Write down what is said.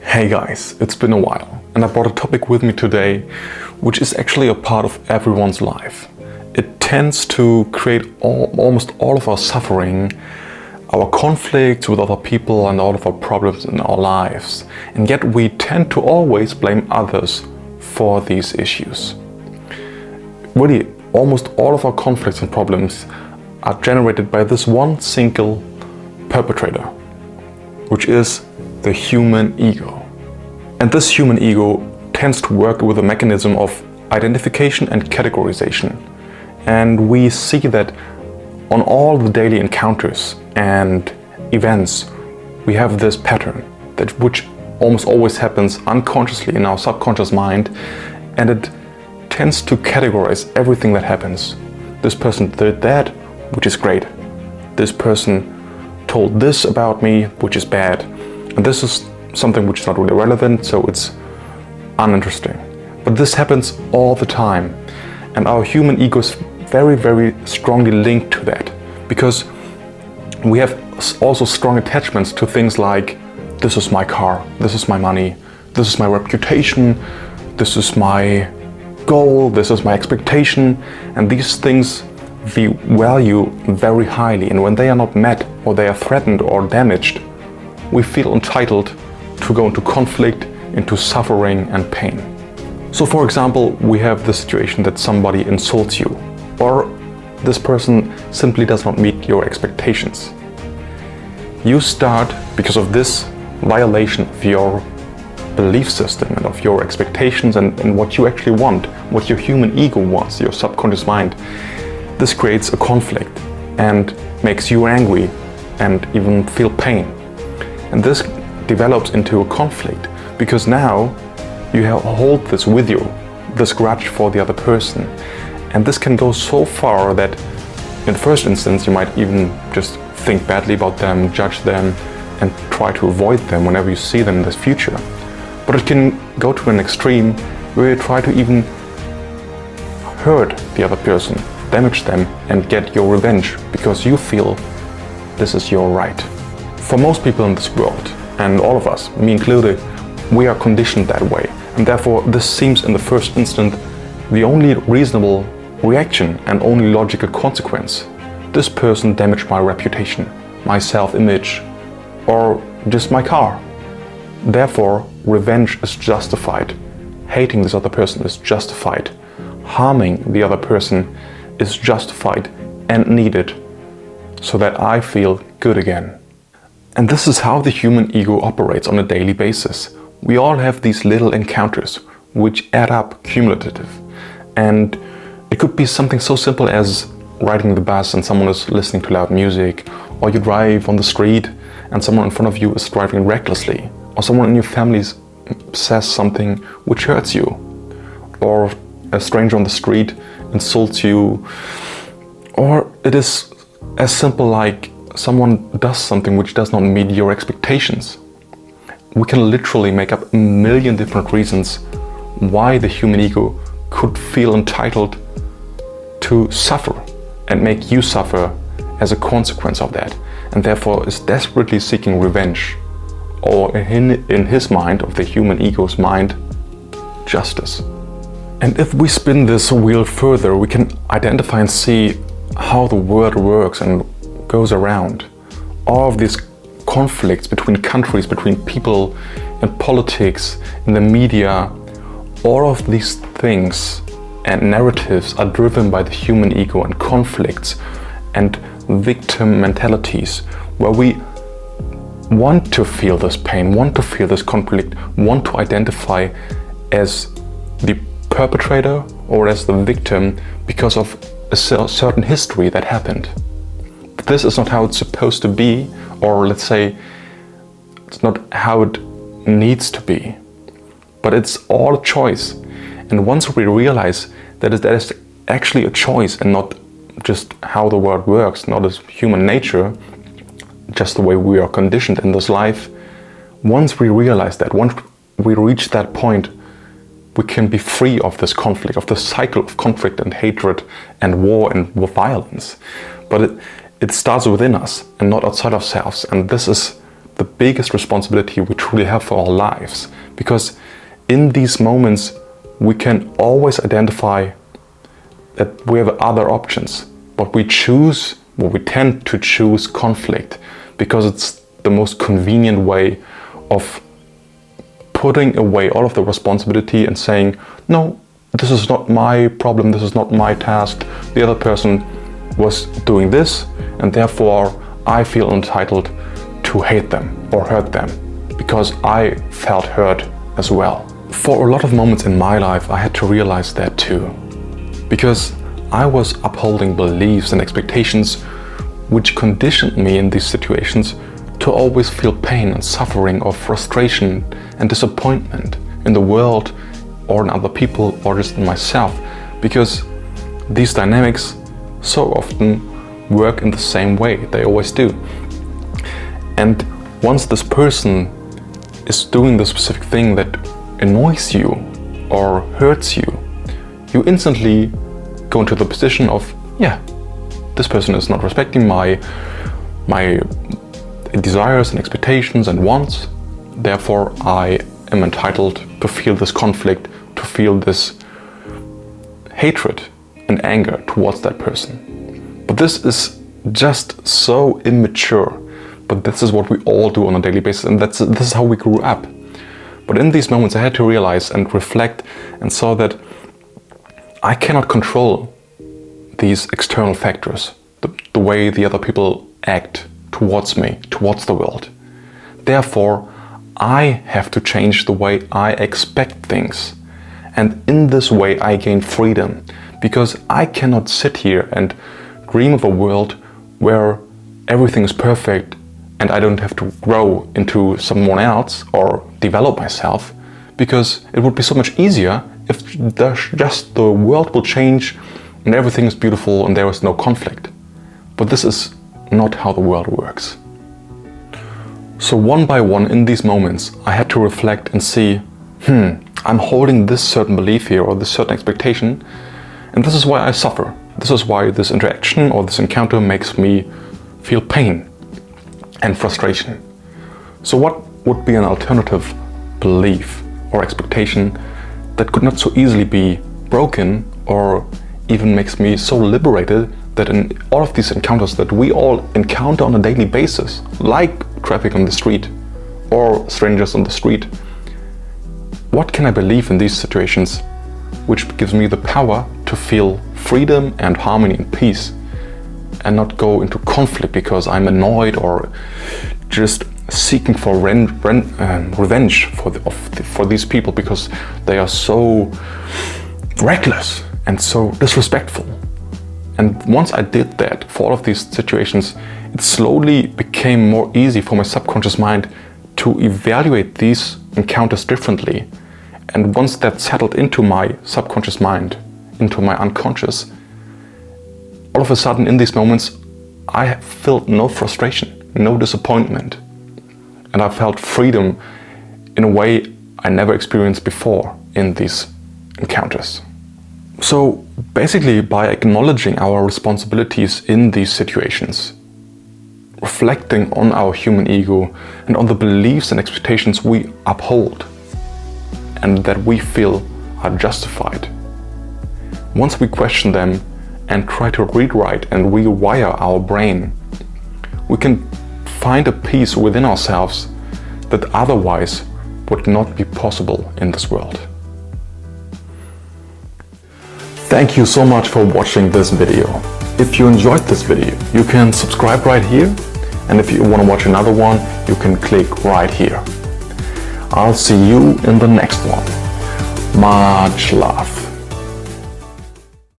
Hey guys, it's been a while and I brought a topic with me today which is actually a part of everyone's life. It tends to create almost all of our suffering, our conflicts with other people and all of our problems in our lives, and yet we tend to always blame others for these issues. Really, almost all of our conflicts and problems are generated by this one single perpetrator, which is the human ego. And this human ego tends to work with a mechanism of identification and categorization. And we see that on all the daily encounters and events, we have this pattern which almost always happens unconsciously in our subconscious mind, and it tends to categorize everything that happens. This person did that, which is great. This person told this about me, which is bad. And this is something which is not really relevant, so it's uninteresting. But this happens all the time. And our human ego is very, very strongly linked to that, because we have also strong attachments to things like, this is my car, this is my money, this is my reputation, this is my goal, this is my expectation, and these things we value very highly, and when they are not met or they are threatened or damaged, we feel entitled to go into conflict, into suffering and pain. So for example, we have the situation that somebody insults you, or this person simply does not meet your expectations. You start, because of this violation of your belief system and of your expectations and what you actually want, what your human ego wants, your subconscious mind, this creates a conflict and makes you angry and even feel pain. And this develops into a conflict because now you hold this with you, this grudge for the other person. And this can go so far that in first instance you might even just think badly about them, judge them, and try to avoid them whenever you see them in the future. But it can go to an extreme where you try to even hurt the other person, damage them, and get your revenge because you feel this is your right. For most people in this world, and all of us, me included, we are conditioned that way, and therefore this seems in the first instant the only reasonable reaction and only logical consequence. This person damaged my reputation, my self-image, or just my car. Therefore, revenge is justified. Hating this other person is justified. Harming the other person is justified and needed so that I feel good again. And this is how the human ego operates on a daily basis. We all have these little encounters which add up cumulative. And it could be something so simple as riding the bus and someone is listening to loud music, or you drive on the street and someone in front of you is driving recklessly, or someone in your family says something which hurts you, or a stranger on the street insults you, or it is as simple like someone does something which does not meet your expectations. We can literally make up a million different reasons why the human ego could feel entitled to suffer and make you suffer as a consequence of that, and therefore is desperately seeking revenge, or in his mind, of the human ego's mind, justice. And if we spin this wheel further, we can identify and see how the world works and goes around. All of these conflicts between countries, between people, in politics, in the media, all of these things and narratives are driven by the human ego and conflicts and victim mentalities, where we want to feel this pain, want to feel this conflict, want to identify as the perpetrator or as the victim because of a certain history that happened. But this is not how it's supposed to be, or let's say it's not how it needs to be, but it's all a choice. And once we realize that is actually a choice and not just how the world works, not as human nature, just the way we are conditioned in this life, once we realize that, once we reach that point, we can be free of this conflict, of this cycle of conflict and hatred and war and violence. But it starts within us and not outside ourselves. And this is the biggest responsibility we truly have for our lives. Because in these moments, we can always identify that we have other options. But we tend to choose conflict because it's the most convenient way of putting away all of the responsibility and saying, no, this is not my problem, this is not my task. The other person was doing this, and therefore I feel entitled to hate them or hurt them because I felt hurt as well. For a lot of moments in my life, I had to realize that too, because I was upholding beliefs and expectations which conditioned me in these situations to always feel pain and suffering or frustration and disappointment in the world or in other people or just in myself, because these dynamics so often work in the same way. They always do. And once this person is doing the specific thing that annoys you or hurts you, you instantly go into the position of, yeah, this person is not respecting my desires and expectations and wants, therefore I am entitled to feel this conflict, to feel this hatred and anger towards that person. But this is just so immature. But this is what we all do on a daily basis, and this is how we grew up. But in these moments I had to realize and reflect and saw that I cannot control these external factors, the way the other people act towards me, towards the world. Therefore, I have to change the way I expect things. And in this way I gain freedom, because I cannot sit here and dream of a world where everything is perfect and I don't have to grow into someone else or develop myself, because it would be so much easier if just the world will change and everything is beautiful and there is no conflict. But this is not how the world works. So one by one in these moments I had to reflect and see, I'm holding this certain belief here or this certain expectation, and this is why I suffer. This is why this interaction or this encounter makes me feel pain and frustration. So what would be an alternative belief or expectation that could not so easily be broken, or even makes me so liberated that in all of these encounters that we all encounter on a daily basis, like traffic on the street or strangers on the street, what can I believe in these situations which gives me the power to feel freedom and harmony and peace, and not go into conflict because I'm annoyed or just seeking for revenge for these people because they are so reckless and so disrespectful. And once I did that for all of these situations, it slowly became more easy for my subconscious mind to evaluate these encounters differently. And once that settled into my subconscious mind, into my unconscious, all of a sudden in these moments I felt no frustration, no disappointment, and I felt freedom in a way I never experienced before in these encounters. So basically, by acknowledging our responsibilities in these situations, reflecting on our human ego and on the beliefs and expectations we uphold and that we feel are justified, once we question them and try to rewrite and rewire our brain, we can find a peace within ourselves that otherwise would not be possible in this world. Thank you so much for watching this video. If you enjoyed this video, you can subscribe right here, and if you want to watch another one, you can click right here. I'll see you in the next one. Much love.